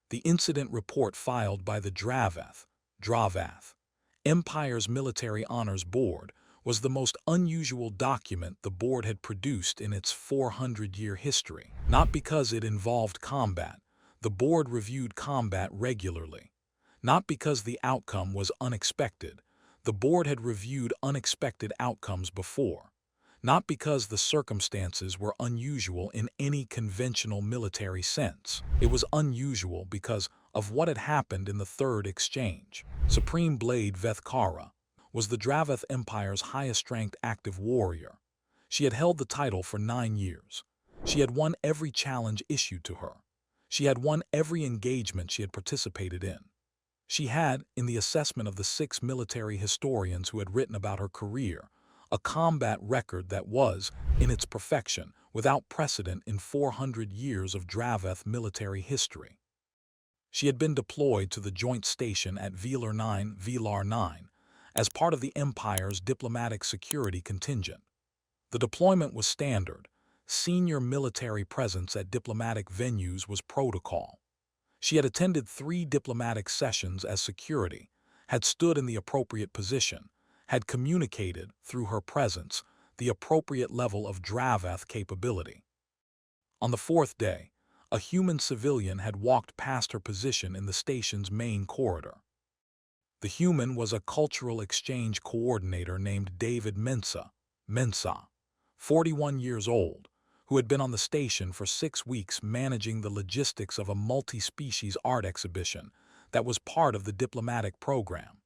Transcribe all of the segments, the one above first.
The incident report filed by the Dravath, Empire's Military Honors Board, was the most unusual document the board had produced in its 400-year history. Not because it involved combat. The board reviewed combat regularly. Not because the outcome was unexpected. The board had reviewed unexpected outcomes before. Not because the circumstances were unusual in any conventional military sense. It was unusual because of what had happened in the Third Exchange. Supreme Blade Vethkara was the Dravath Empire's highest-ranked active warrior. She had held the title for 9 years. She had won every challenge issued to her. She had won every engagement she had participated in. She had, in the assessment of the 6 military historians who had written about her career, a combat record that was, in its perfection, without precedent in 400 years of Dravath military history. She had been deployed to the joint station at Velar 9 as part of the Empire's diplomatic security contingent. The deployment was standard. Senior military presence at diplomatic venues was protocol. She had attended 3 diplomatic sessions as security, had stood in the appropriate position, had communicated, through her presence, the appropriate level of Dravath capability. On the 4th day, a human civilian had walked past her position in the station's main corridor. The human was a cultural exchange coordinator named David Mensa, 41 years old, who had been on the station for 6 weeks managing the logistics of a multi-species art exhibition that was part of the diplomatic program.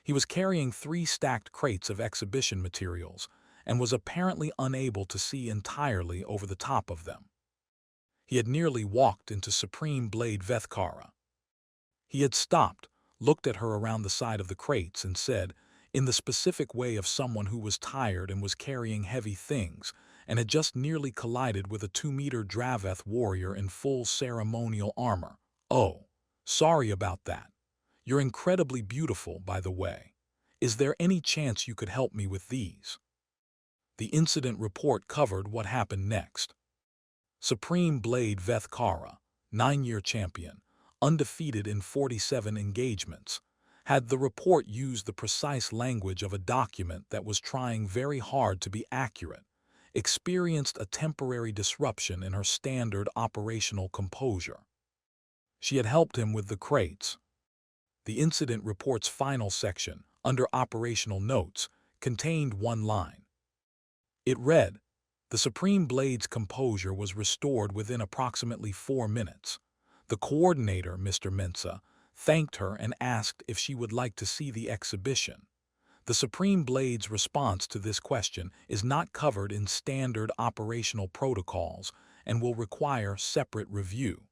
He was carrying 3 stacked crates of exhibition materials and was apparently unable to see entirely over the top of them. He had nearly walked into Supreme Blade Vethkara. He had stopped, looked at her around the side of the crates, and said, in the specific way of someone who was tired and was carrying heavy things, and had just nearly collided with a 2-meter Dravath warrior in full ceremonial armor. "Oh, sorry about that. You're incredibly beautiful, by the way. Is there any chance you could help me with these?" The incident report covered what happened next. Supreme Blade Vethkara, 9-year champion, undefeated in 47 engagements, had the report used the precise language of a document that was trying very hard to be accurate, experienced a temporary disruption in her standard operational composure. She had helped him with the crates. The incident report's final section, under operational notes, contained one line. It read, "The Supreme Blade's composure was restored within approximately 4 minutes. The coordinator, Mr. Mensa, thanked her and asked if she would like to see the exhibition. The Supreme Blade's response to this question is not covered in standard operational protocols and will require separate review."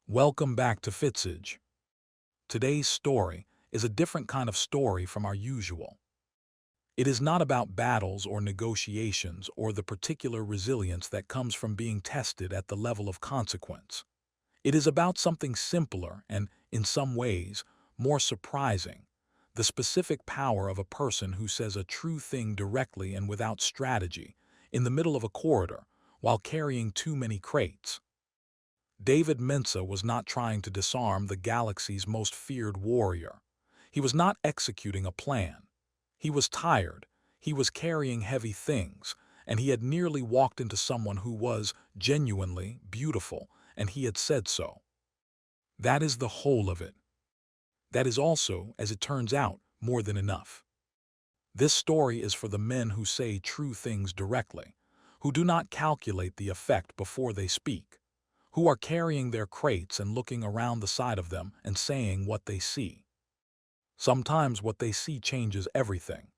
Welcome back to Fitzage. Today's story is a different kind of story from our usual. It is not about battles or negotiations or the particular resilience that comes from being tested at the level of consequence. It is about something simpler and, in some ways, more surprising: the specific power of a person who says a true thing directly and without strategy, in the middle of a corridor, while carrying too many crates. David Mensa was not trying to disarm the galaxy's most feared warrior. He was not executing a plan. He was tired, he was carrying heavy things, and he had nearly walked into someone who was genuinely beautiful, and he had said so. That is the whole of it. That is also, as it turns out, more than enough. This story is for the men who say true things directly, who do not calculate the effect before they speak, who are carrying their crates and looking around the side of them and saying what they see. Sometimes what they see changes everything.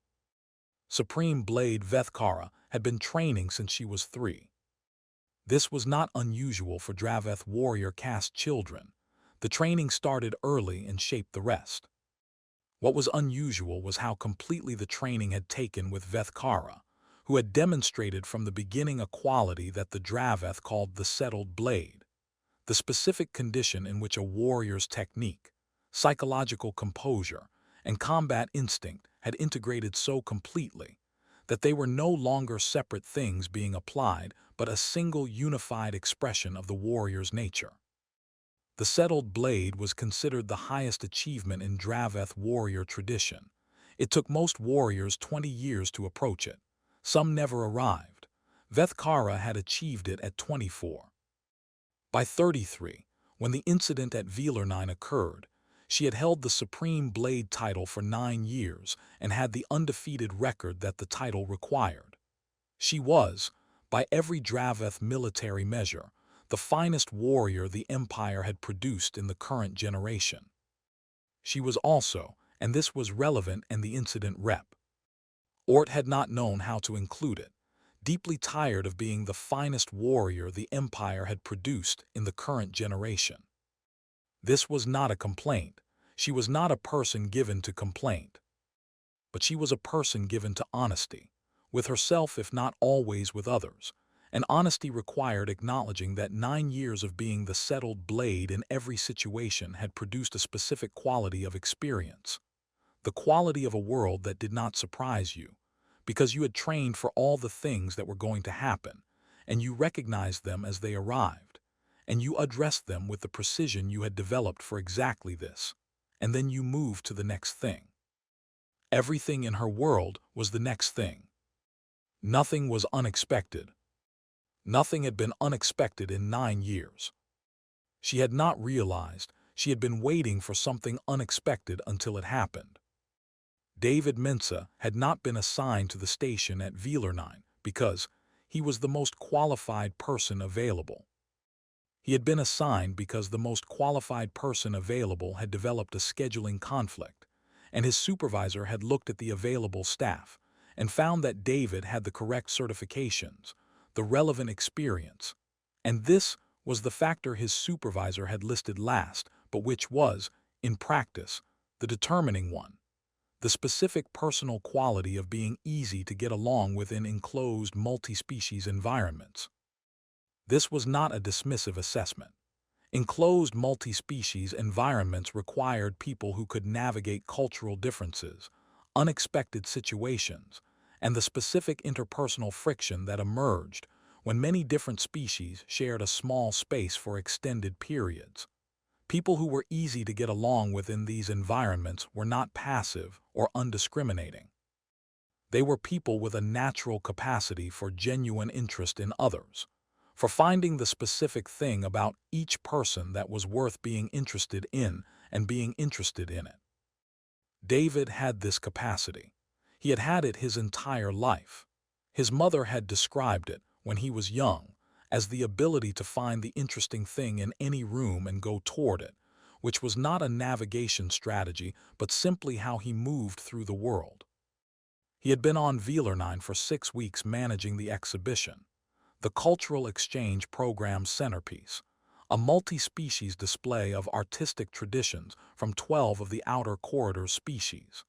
Supreme Blade Vethkara had been training since she was 3. This was not unusual for Dravath warrior caste children. The training started early and shaped the rest. What was unusual was how completely the training had taken with Vethkara, who had demonstrated from the beginning a quality that the Dravath called the settled blade, the specific condition in which a warrior's technique, psychological composure, and combat instinct had integrated so completely that they were no longer separate things being applied, but a single unified expression of the warrior's nature. The settled blade was considered the highest achievement in Draveth warrior tradition. It took most warriors 20 years to approach it. Some never arrived. Vethkara had achieved it at 24. By 33, when the incident at Velarnine occurred, she had held the Supreme Blade title for 9 years and had the undefeated record that the title required. She was, by every Draveth military measure, the finest warrior the Empire had produced in the current generation. She was also, and this was relevant and the incident rep. Ort had not known how to include it, deeply tired of being the finest warrior the Empire had produced in the current generation. This was not a complaint. She was not a person given to complaint. But she was a person given to honesty, with herself if not always with others, and honesty required acknowledging that 9 years of being the settled blade in every situation had produced a specific quality of experience, the quality of a world that did not surprise you, because you had trained for all the things that were going to happen, and you recognized them as they arrived, and you addressed them with the precision you had developed for exactly this, and then you moved to the next thing. Everything in her world was the next thing. Nothing was unexpected. Nothing had been unexpected in 9 years. She had not realized she had been waiting for something unexpected until it happened. David Mensah had not been assigned to the station at Velarnine because he was the most qualified person available. He had been assigned because the most qualified person available had developed a scheduling conflict, and his supervisor had looked at the available staff and found that David had the correct certifications, the relevant experience, and this was the factor his supervisor had listed last, but which was, in practice, the determining one: the specific personal quality of being easy to get along with in enclosed multi-species environments. This was not a dismissive assessment. Enclosed multi-species environments required people who could navigate cultural differences, unexpected situations, and the specific interpersonal friction that emerged when many different species shared a small space for extended periods. People who were easy to get along with in these environments were not passive or undiscriminating. They were people with a natural capacity for genuine interest in others, for finding the specific thing about each person that was worth being interested in and being interested in it. David had this capacity. He had had it his entire life. His mother had described it, when he was young, as the ability to find the interesting thing in any room and go toward it, which was not a navigation strategy but simply how he moved through the world. He had been on Velarnine for 6 weeks managing the exhibition, the cultural exchange program's centerpiece, a multi-species display of artistic traditions from 12 of the outer corridor species.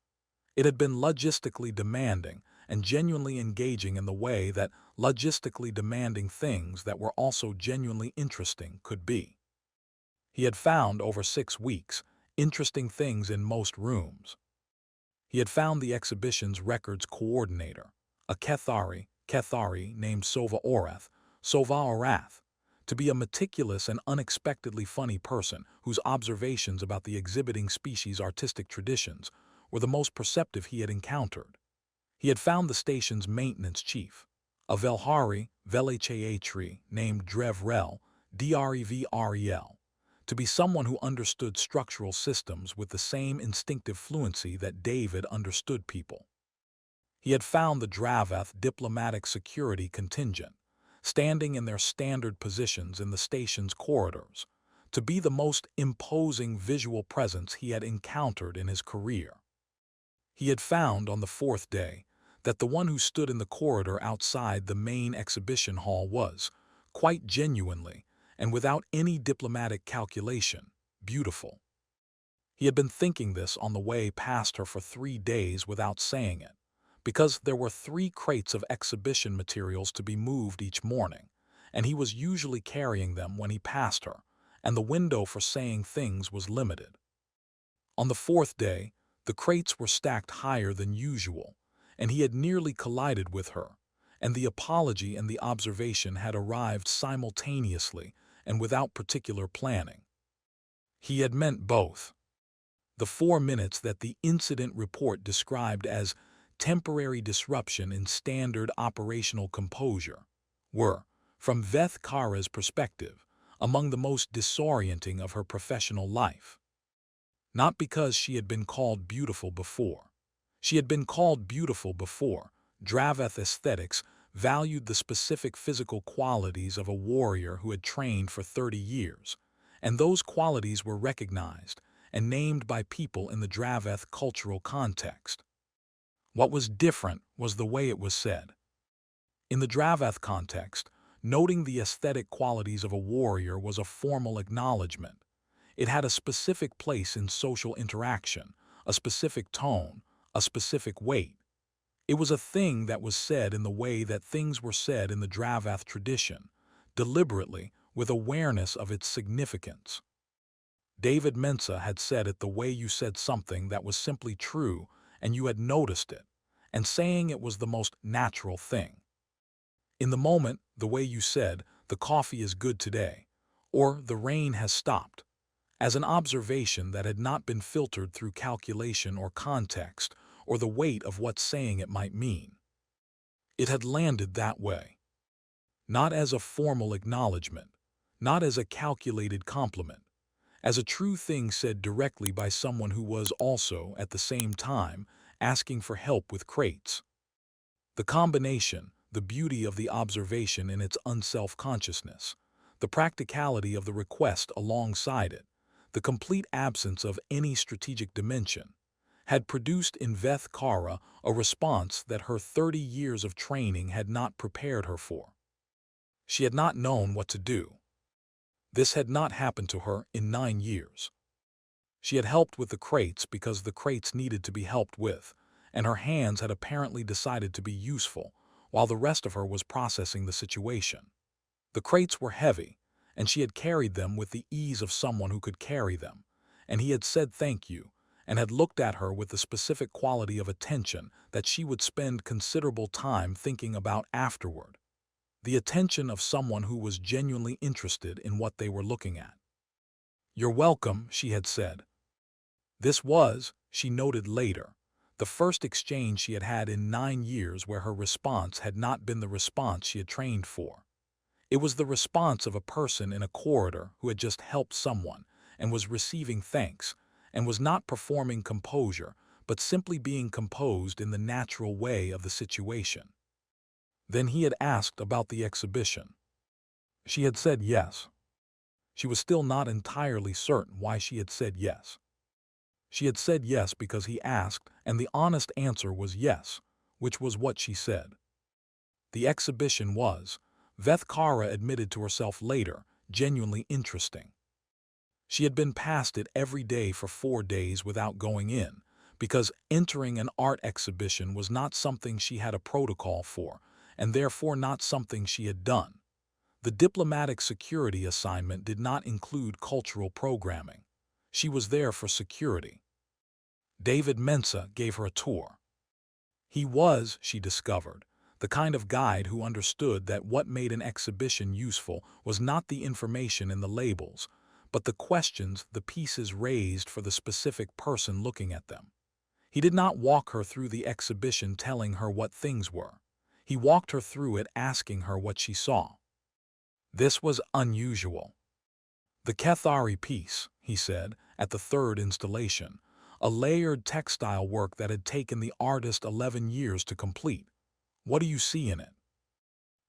It had been logistically demanding and genuinely engaging in the way that logistically demanding things that were also genuinely interesting could be. He had found over 6 weeks interesting things in most rooms. He had found the exhibition's records coordinator, a Kethari named Sova Orath, to be a meticulous and unexpectedly funny person whose observations about the exhibiting species' artistic traditions were the most perceptive he had encountered. He had found the station's maintenance chief, a Velhari named Drevrel, to be someone who understood structural systems with the same instinctive fluency that David understood people. He had found the Draveth diplomatic security contingent, standing in their standard positions in the station's corridors, to be the most imposing visual presence he had encountered in his career. He had found on the 4th day that the one who stood in the corridor outside the main exhibition hall was, quite genuinely, and without any diplomatic calculation, beautiful. He had been thinking this on the way past her for 3 days without saying it, because there were 3 crates of exhibition materials to be moved each morning, and he was usually carrying them when he passed her, and the window for saying things was limited. On the 4th day, the crates were stacked higher than usual, and he had nearly collided with her, and the apology and the observation had arrived simultaneously and without particular planning. He had meant both. The 4 minutes that the incident report described as temporary disruption in standard operational composure were, from Veth Kara's perspective, among the most disorienting of her professional life. Not because she had been called beautiful before. She had been called beautiful before. Draveth aesthetics valued the specific physical qualities of a warrior who had trained for 30 years, and those qualities were recognized and named by people in the Draveth cultural context. What was different was the way it was said. In the Draveth context, noting the aesthetic qualities of a warrior was a formal acknowledgement. It had a specific place in social interaction, a specific tone, a specific weight. It was a thing that was said in the way that things were said in the Dravath tradition, deliberately, with awareness of its significance. David Mensa had said it the way you said something that was simply true and you had noticed it, and saying it was the most natural thing. In the moment, the way you said, "The coffee is good today," or "The rain has stopped," as an observation that had not been filtered through calculation or context or the weight of what saying it might mean. It had landed that way. Not as a formal acknowledgement, not as a calculated compliment, as a true thing said directly by someone who was also, at the same time, asking for help with crates. The combination, the beauty of the observation in its unself-consciousness, the practicality of the request alongside it, the complete absence of any strategic dimension, had produced in Veth Kara a response that her 30 years of training had not prepared her for. She had not known what to do. This had not happened to her in 9 years. She had helped with the crates because the crates needed to be helped with, and her hands had apparently decided to be useful, while the rest of her was processing the situation. The crates were heavy, and she had carried them with the ease of someone who could carry them, and he had said thank you, and had looked at her with the specific quality of attention that she would spend considerable time thinking about afterward. The attention of someone who was genuinely interested in what they were looking at. "You're welcome," she had said. This was, she noted later, the first exchange she had had in 9 years where her response had not been the response she had trained for. It was the response of a person in a corridor who had just helped someone and was receiving thanks and was not performing composure but simply being composed in the natural way of the situation. Then he had asked about the exhibition. She had said yes. She was still not entirely certain why she had said yes. She had said yes because he asked, and the honest answer was yes, which was what she said. The exhibition was, Veth Kara admitted to herself later, genuinely interesting. She had been past it every day for 4 days without going in, because entering an art exhibition was not something she had a protocol for, and therefore not something she had done. The diplomatic security assignment did not include cultural programming. She was there for security. David Mensa gave her a tour. He was, she discovered, the kind of guide who understood that what made an exhibition useful was not the information in the labels, but the questions the pieces raised for the specific person looking at them. He did not walk her through the exhibition telling her what things were. He walked her through it asking her what she saw. This was unusual. The Kethari piece, he said, at the 3rd installation, a layered textile work that had taken the artist 11 years to complete. What do you see in it?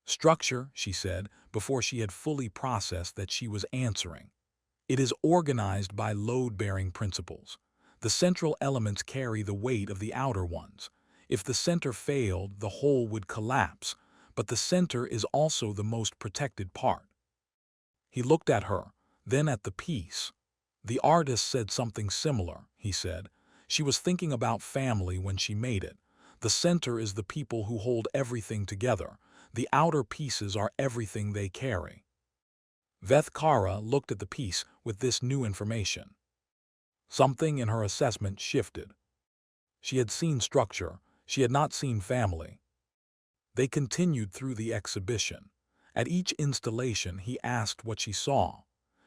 Structure, she said, before she had fully processed that she was answering. It is organized by load-bearing principles. The central elements carry the weight of the outer ones. If the center failed, the whole would collapse, but the center is also the most protected part. He looked at her, then at the piece. The artist said something similar, he said. She was thinking about family when she made it. The center is the people who hold everything together. The outer pieces are everything they carry. Veth Kara looked at the piece with this new information. Something in her assessment shifted. She had seen structure, she had not seen family. They continued through the exhibition. At each installation he asked what she saw.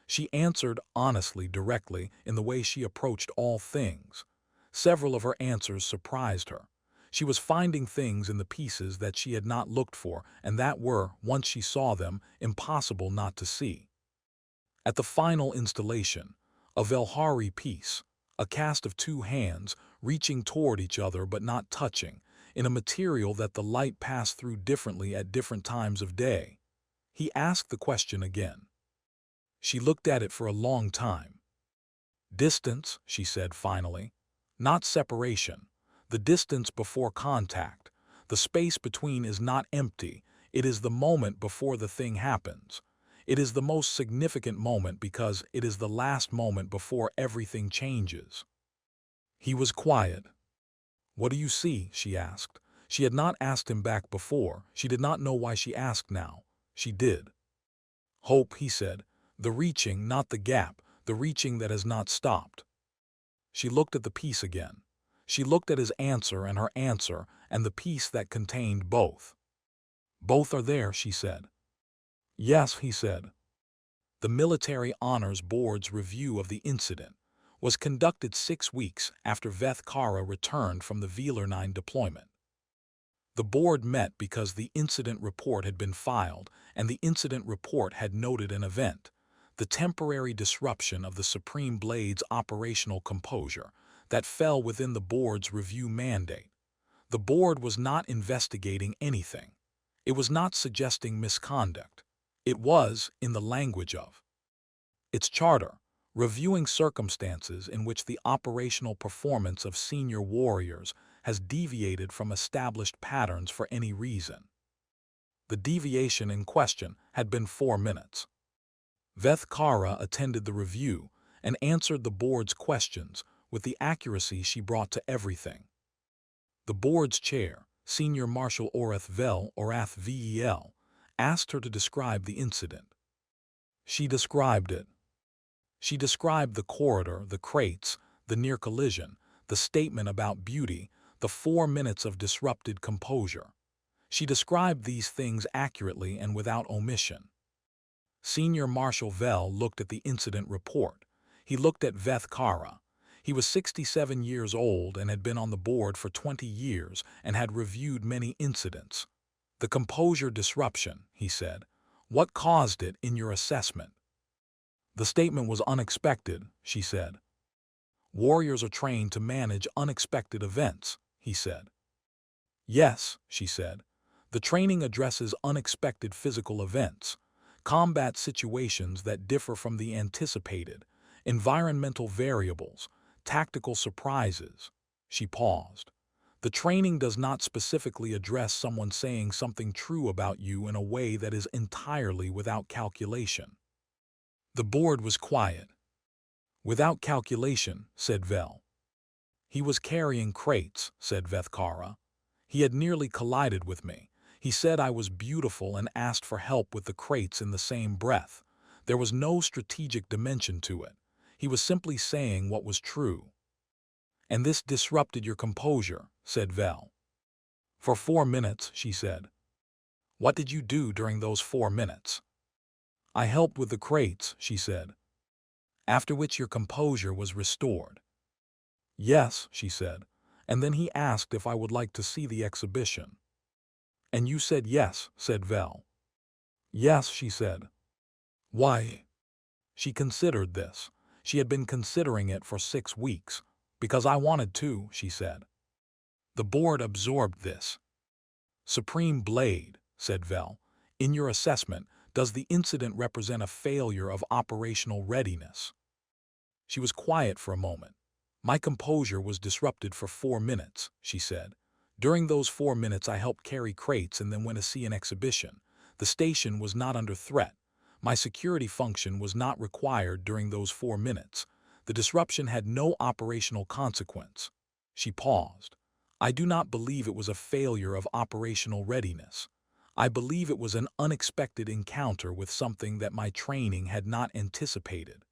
She answered honestly, directly, in the way she approached all things. Several of her answers surprised her. She was finding things in the pieces that she had not looked for and that were, once she saw them, impossible not to see. At the final installation, a Velhari piece, a cast of two hands reaching toward each other but not touching, in a material that the light passed through differently at different times of day. He asked the question again. She looked at it for a long time. Distance, she said finally. Not separation. The distance before contact. The space between is not empty. It is the moment before the thing happens. It is the most significant moment because it is the last moment before everything changes. He was quiet. "What do you see?" she asked. She had not asked him back before. She did not know why she asked now. She did. "Hope," he said. "The reaching, not the gap. The reaching that has not stopped." She looked at the piece again. She looked at his answer and her answer and the piece that contained both. "Both are there," she said. "Yes," he said. The Military Honors Board's review of the incident was conducted 6 weeks after Veth Kara returned from the Velar-9 deployment. The board met because the incident report had been filed and the incident report had noted an event, the temporary disruption of the Supreme Blade's operational composure, that fell within the board's review mandate. The board was not investigating anything. It was not suggesting misconduct. It was, in the language of its charter, reviewing circumstances in which the operational performance of senior warriors has deviated from established patterns for any reason. The deviation in question had been 4 minutes. Veth Kara attended the review and answered the board's questions with the accuracy she brought to everything. The board's chair, Senior Marshal Orath Vel Orath Vel, asked her to describe the incident. She described it. She described the corridor, the crates, the near collision, the statement about beauty, the 4 minutes of disrupted composure. She described these things accurately and without omission. Senior Marshal Vel looked at the incident report. He looked at Veth Kara. He was 67 years old and had been on the board for 20 years and had reviewed many incidents. "The composure disruption," he said. "What caused it in your assessment?" "The statement was unexpected," she said. "Warriors are trained to manage unexpected events," he said. "Yes," she said. "The training addresses unexpected physical events, combat situations that differ from the anticipated, environmental variables, tactical surprises." She paused. "The training does not specifically address someone saying something true about you in a way that is entirely without calculation." The board was quiet. "Without calculation," said Vel. "He was carrying crates," said Veth Kara. "He had nearly collided with me. He said I was beautiful and asked for help with the crates in the same breath. There was no strategic dimension to it. He was simply saying what was true." "And this disrupted your composure," said Vel. "For 4 minutes," she said. "What did you do during those 4 minutes?" "I helped with the crates," she said. "After which your composure was restored." "Yes," she said. "And then he asked if I would like to see the exhibition." "And you said yes," said Vel. "Yes," she said. "Why?" She considered this. She had been considering it for 6 weeks. "Because I wanted to," she said. The board absorbed this. "Supreme Blade," said Vel, "in your assessment, does the incident represent a failure of operational readiness?" She was quiet for a moment. "My composure was disrupted for 4 minutes," she said. "During those 4 minutes I helped carry crates and then went to see an exhibition. The station was not under threat. My security function was not required during those 4 minutes. The disruption had no operational consequence." She paused. "I do not believe it was a failure of operational readiness. I believe it was an unexpected encounter with something that my training had not anticipated."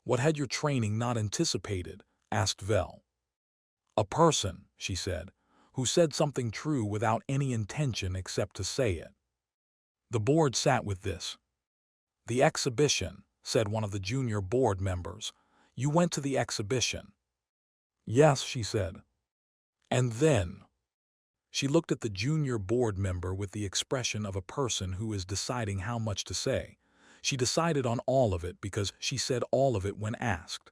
"What had your training not anticipated?" asked Vel. "A person," she said, "who said something true without any intention except to say it." The board sat with this. "The exhibition," said one of the junior board members. "You went to the exhibition." "Yes," she said. "And then?" She looked at the junior board member with the expression of a person who is deciding how much to say. She decided on all of it because she said all of it when asked.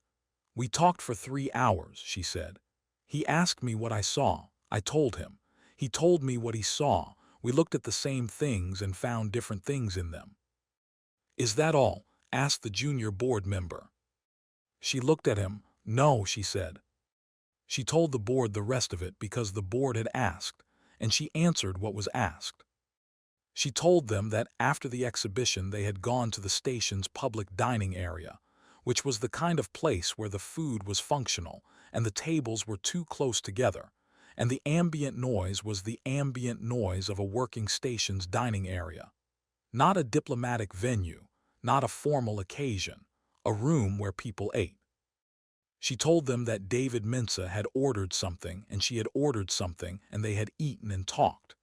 "We talked for 3 hours," she said. "He asked me what I saw. I told him. He told me what he saw. We looked at the same things and found different things in them." "Is that all?" asked the junior board member. She looked at him. "No," she said. She told the board the rest of it because the board had asked, and she answered what was asked. She told them that after the exhibition they had gone to the station's public dining area, which was the kind of place where the food was functional and the tables were too close together, and the ambient noise was the ambient noise of a working station's dining area. Not a diplomatic venue, not a formal occasion, a room where people ate. She told them that David Mensa had ordered something and she had ordered something and they had eaten and talked.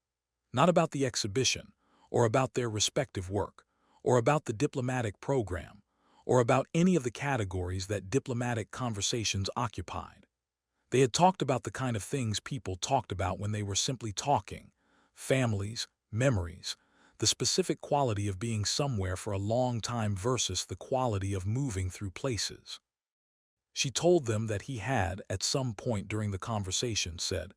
Not about the exhibition, or about their respective work, or about the diplomatic program, or about any of the categories that diplomatic conversations occupied. They had talked about the kind of things people talked about when they were simply talking: families, memories, the specific quality of being somewhere for a long time versus the quality of moving through places. She told them that he had, at some point during the conversation, said,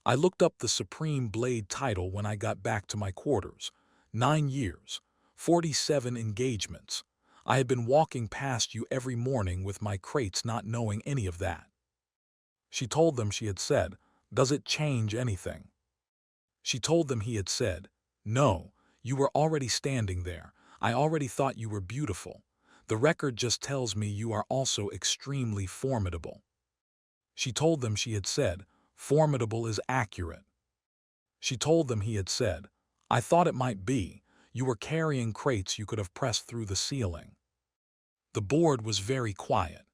"I looked up the Supreme Blade title when I got back to my quarters. 9 years, 47 engagements. I had been walking past you every morning with my crates not knowing any of that." She told them she had said, "Does it change anything?" She told them he had said, "No, you were already standing there. I already thought you were beautiful. The record just tells me you are also extremely formidable." She told them she had said, "Formidable is accurate." She told them he had said, "I thought it might be. You were carrying crates you could have pressed through the ceiling." The board was very quiet.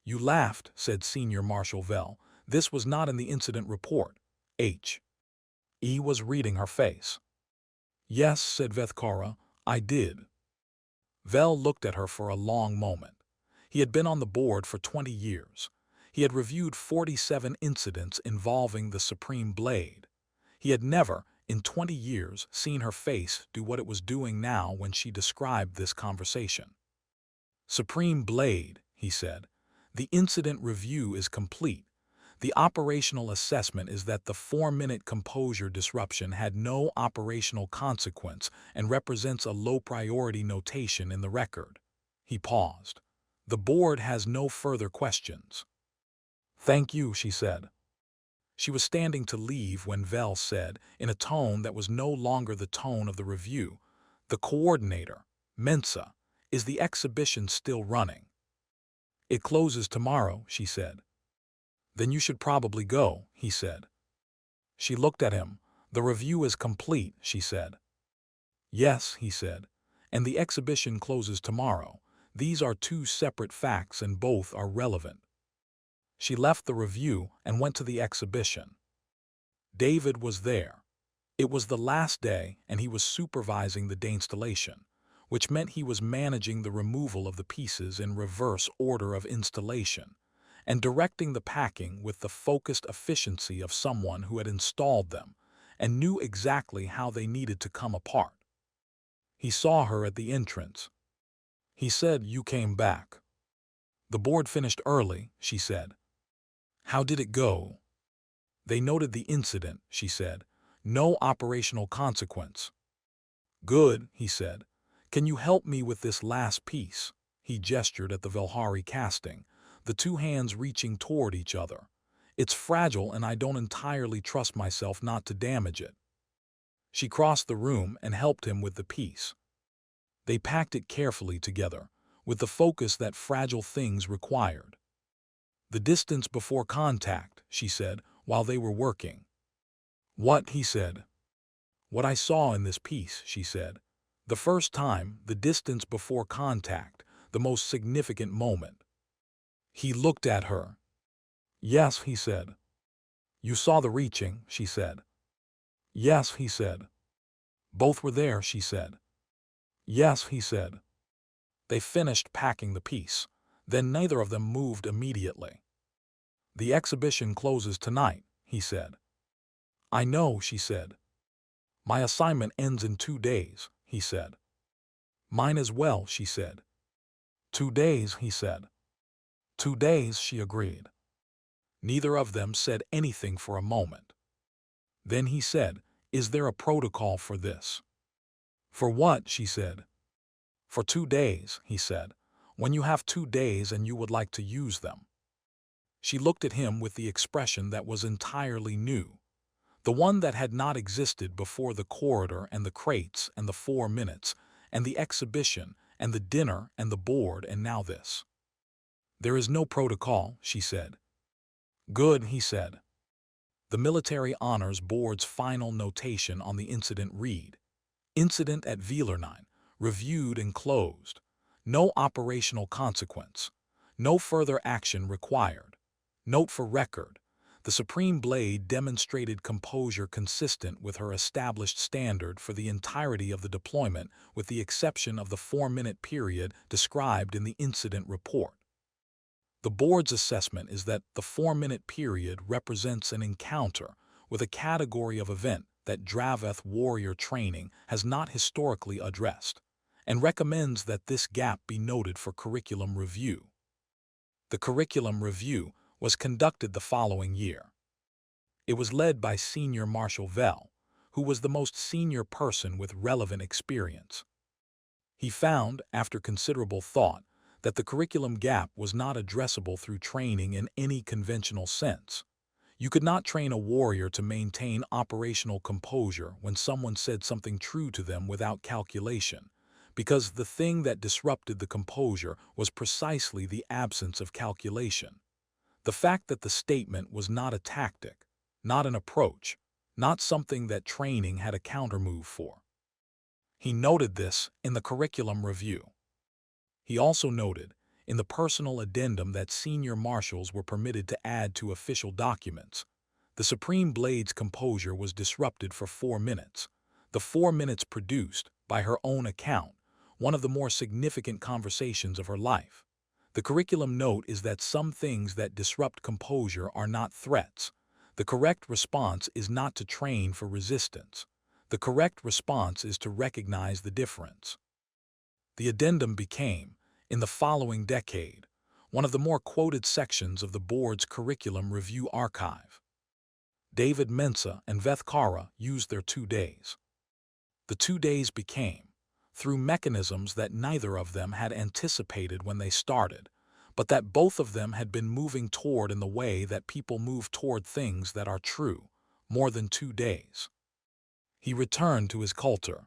"You laughed," said Senior Marshal Vell. "This was not in the incident report." H.E. was reading her face. "Yes," said Vethkara, "I did." Vell looked at her for a long moment. He had been on the board for 20 years. He had reviewed 47 incidents involving the Supreme Blade. He had never, in 20 years, seen her face do what it was doing now when she described this conversation. "Supreme Blade," he said. "The incident review is complete. The operational assessment is that the 4-minute composure disruption had no operational consequence and represents a low-priority notation in the record." He paused. "The board has no further questions." "Thank you," she said. She was standing to leave when Vell said, in a tone that was no longer the tone of the review, "The coordinator, Mensa, is the exhibition still running?" "It closes tomorrow," she said. "Then you should probably go," he said. She looked at him. "The review is complete," she said. "Yes," he said, "and the exhibition closes tomorrow. These are 2 separate facts and both are relevant." She left the review and went to the exhibition. David was there. It was the last day and he was supervising the deinstallation, which meant he was managing the removal of the pieces in reverse order of installation, and directing the packing with the focused efficiency of someone who had installed them and knew exactly how they needed to come apart. He saw her at the entrance. He said, "You came back." "The board finished early," she said. "How did it go?" "They noted the incident," she said. "No operational consequence." "Good," he said. "Can you help me with this last piece?" He gestured at the Velhari casting, the 2 hands reaching toward each other. "It's fragile and I don't entirely trust myself not to damage it." She crossed the room and helped him with the piece. They packed it carefully together, with the focus that fragile things required. "The distance before contact," she said, while they were working. "What?" he said. "What I saw in this piece," she said. "The first time, the distance before contact, the most significant moment." He looked at her. "Yes," he said. "You saw the reaching," she said. "Yes," he said. "Both were there," she said. "Yes," he said. They finished packing the piece. Then neither of them moved immediately. "The exhibition closes tonight," he said. "I know," she said. "My assignment ends in 2 days," he said. "Mine as well," she said. 2 days, he said. 2 days, she agreed. Neither of them said anything for a moment. Then he said, "Is there a protocol for this?" "For what?" she said. "For 2 days," he said. "When you have 2 days and you would like to use them." She looked at him with the expression that was entirely new, the one that had not existed before the corridor and the crates and the 4 minutes and the exhibition and the dinner and the board, and now this. "There is no protocol," she said. "Good," he said. The Military Honors Board's final notation on the incident read, "Incident at Wielernein, reviewed and closed. No operational consequence. No further action required. Note for record, the Supreme Blade demonstrated composure consistent with her established standard for the entirety of the deployment, with the exception of the 4-minute period described in the incident report. The board's assessment is that the 4-minute period represents an encounter with a category of event that Draveth warrior training has not historically addressed, and recommends that this gap be noted for curriculum review." The curriculum review was conducted the following year. It was led by Senior Marshal Vell, who was the most senior person with relevant experience. He found, after considerable thought, that the curriculum gap was not addressable through training in any conventional sense. You could not train a warrior to maintain operational composure when someone said something true to them without calculation, because the thing that disrupted the composure was precisely the absence of calculation. The fact that the statement was not a tactic, not an approach, not something that training had a countermove for. He noted this in the curriculum review. He also noted, in the personal addendum that senior marshals were permitted to add to official documents, the Supreme Blade's composure was disrupted for 4 minutes. The 4 minutes produced, by her own account, one of the more significant conversations of her life. The curriculum note is that some things that disrupt composure are not threats. The correct response is not to train for resistance. The correct response is to recognize the difference. The addendum became, in the following decade, one of the more quoted sections of the board's curriculum review archive. David Mensah and Veth Kara used their 2 days. The 2 days became, through mechanisms that neither of them had anticipated when they started, but that both of them had been moving toward in the way that people move toward things that are true, more than 2 days. He returned to his Coulter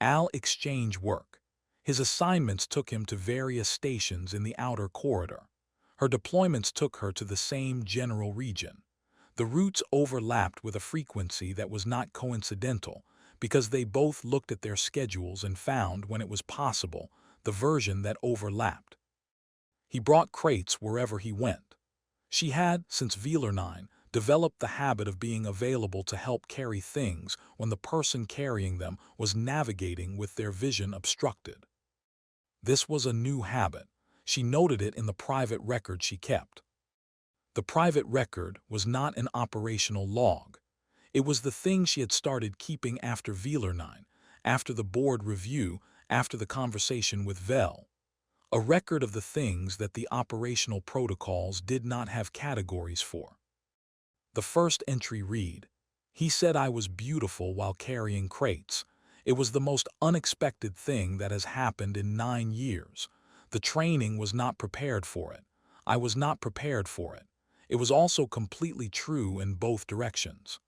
Al exchange work. His assignments took him to various stations in the outer corridor. Her deployments took her to the same general region. The routes overlapped with a frequency that was not coincidental, because they both looked at their schedules and found, when it was possible, the version that overlapped. He brought crates wherever he went. She had, since Wielernein, developed the habit of being available to help carry things when the person carrying them was navigating with their vision obstructed. This was a new habit. She noted it in the private record she kept. The private record was not an operational log. It was the thing she had started keeping after Wielernein, after the board review, after the conversation with Vell. A record of the things that the operational protocols did not have categories for. The first entry read, "He said I was beautiful while carrying crates. It was the most unexpected thing that has happened in 9 years. The training was not prepared for it. I was not prepared for it. It was also completely true in both directions."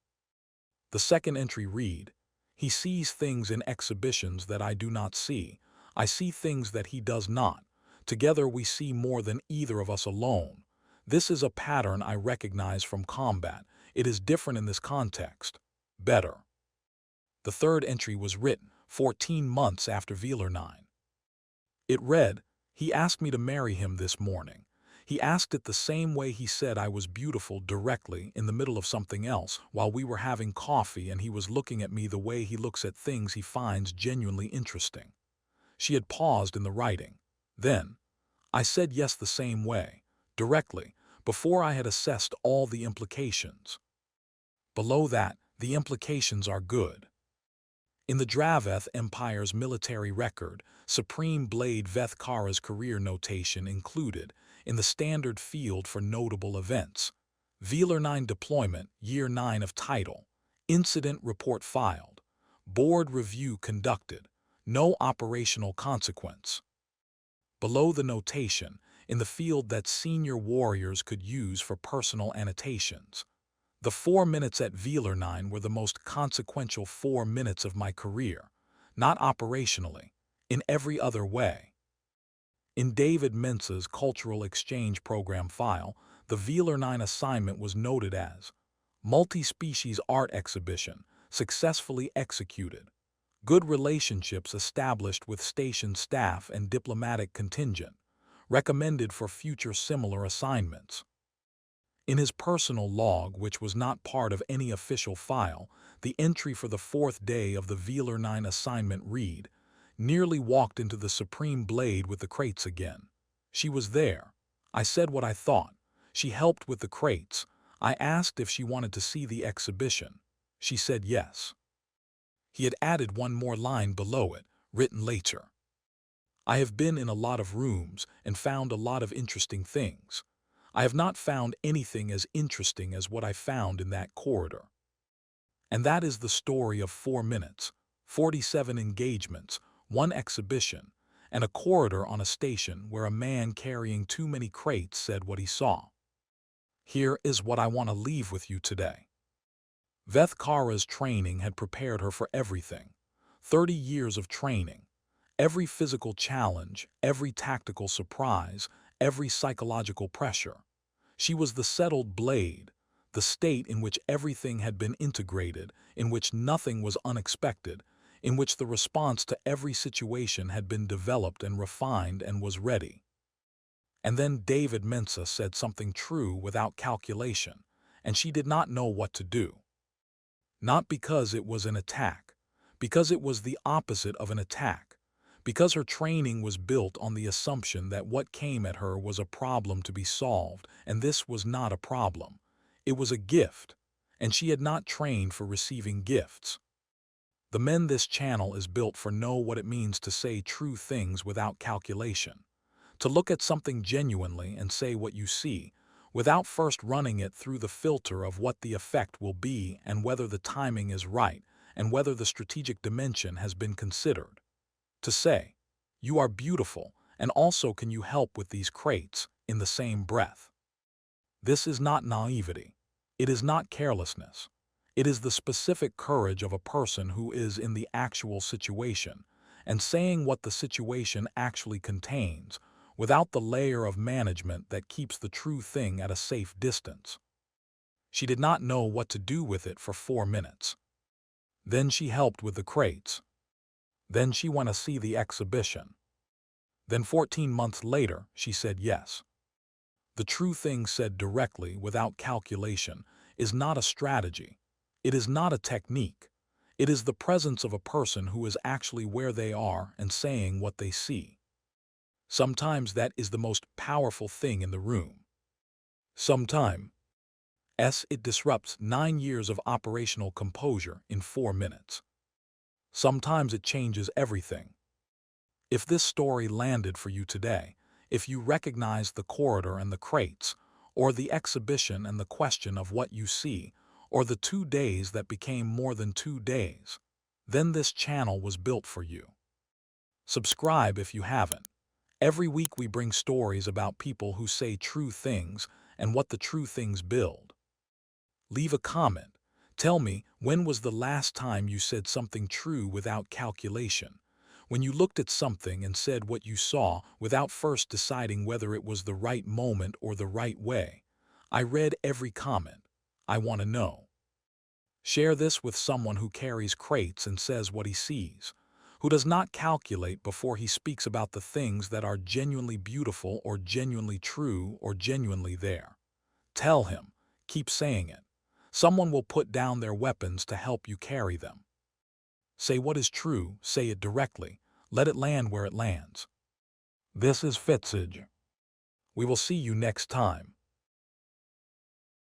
The second entry read, "He sees things in exhibitions that I do not see. I see things that he does not. Together we see more than either of us alone. This is a pattern I recognize from combat. It is different in this context. Better." The third entry was written 14 months after Wielernein. It read, "He asked me to marry him this morning. He asked it the same way he said I was beautiful, directly in the middle of something else while we were having coffee, and he was looking at me the way he looks at things he finds genuinely interesting." She had paused in the writing. Then, I said yes the same way, directly, before I had assessed all the implications. Below that, the implications are good. In the Draveth Empire's military record, Supreme Blade Vethkara's career notation included, in the standard field for notable events, Velar 9 deployment, Year 9 of title, incident report filed, board review conducted, no operational consequence. Below the notation, in the field that senior warriors could use for personal annotations, the 4 minutes at Velar 9 were the most consequential 4 minutes of my career, not operationally, in every other way. In David Mensa's Cultural Exchange Program file, the Velar 9 assignment was noted as multi-species art exhibition, successfully executed, good relationships established with station staff and diplomatic contingent, recommended for future similar assignments. In his personal log, which was not part of any official file, the entry for the 4th day of the Velar 9 assignment read, nearly walked into the Supreme Blade with the crates again. She was there. I said what I thought. She helped with the crates. I asked if she wanted to see the exhibition. She said yes. He had added one more line below it, written later. I have been in a lot of rooms and found a lot of interesting things. I have not found anything as interesting as what I found in that corridor. And that is the story of 4 minutes, 47 engagements, 1 exhibition, and a corridor on a station where a man carrying too many crates said what he saw. Here is what I want to leave with you today. Vethkara's training had prepared her for everything. 30 years of training. Every physical challenge, every tactical surprise, every psychological pressure. She was the settled blade, the state in which everything had been integrated, in which nothing was unexpected, in which the response to every situation had been developed and refined and was ready. And then David Mensa said something true without calculation, and she did not know what to do. Not because it was an attack, because it was the opposite of an attack, because her training was built on the assumption that what came at her was a problem to be solved, and this was not a problem. It was a gift, and she had not trained for receiving gifts. The men this channel is built for know what it means to say true things without calculation, to look at something genuinely and say what you see, without first running it through the filter of what the effect will be and whether the timing is right and whether the strategic dimension has been considered. To say, you are beautiful, and also can you help with these crates, in the same breath. This is not naivety. It is not carelessness. It is the specific courage of a person who is in the actual situation, and saying what the situation actually contains, without the layer of management that keeps the true thing at a safe distance. She did not know what to do with it for 4 minutes. Then she helped with the crates. Then she went to see the exhibition. Then 14 months later, she said yes. The true thing said directly, without calculation, is not a strategy. It is not a technique. It is the presence of a person who is actually where they are and saying what they see. Sometimes that is the most powerful thing in the room. Sometimes it disrupts 9 years of operational composure in 4 minutes. Sometimes it changes everything. If this story landed for you today, if you recognized the corridor and the crates, or the exhibition and the question of what you see, or the 2 days that became more than 2 days, then this channel was built for you. Subscribe if you haven't. Every week we bring stories about people who say true things and what the true things build. Leave a comment. Tell me, when was the last time you said something true without calculation? When you looked at something and said what you saw without first deciding whether it was the right moment or the right way? I read every comment. I want to know. Share this with someone who carries crates and says what he sees, who does not calculate before he speaks about the things that are genuinely beautiful or genuinely true or genuinely there. Tell him. Keep saying it. Someone will put down their weapons to help you carry them. Say what is true, say it directly. Let it land where it lands. This is Fitzig. We will see you next time.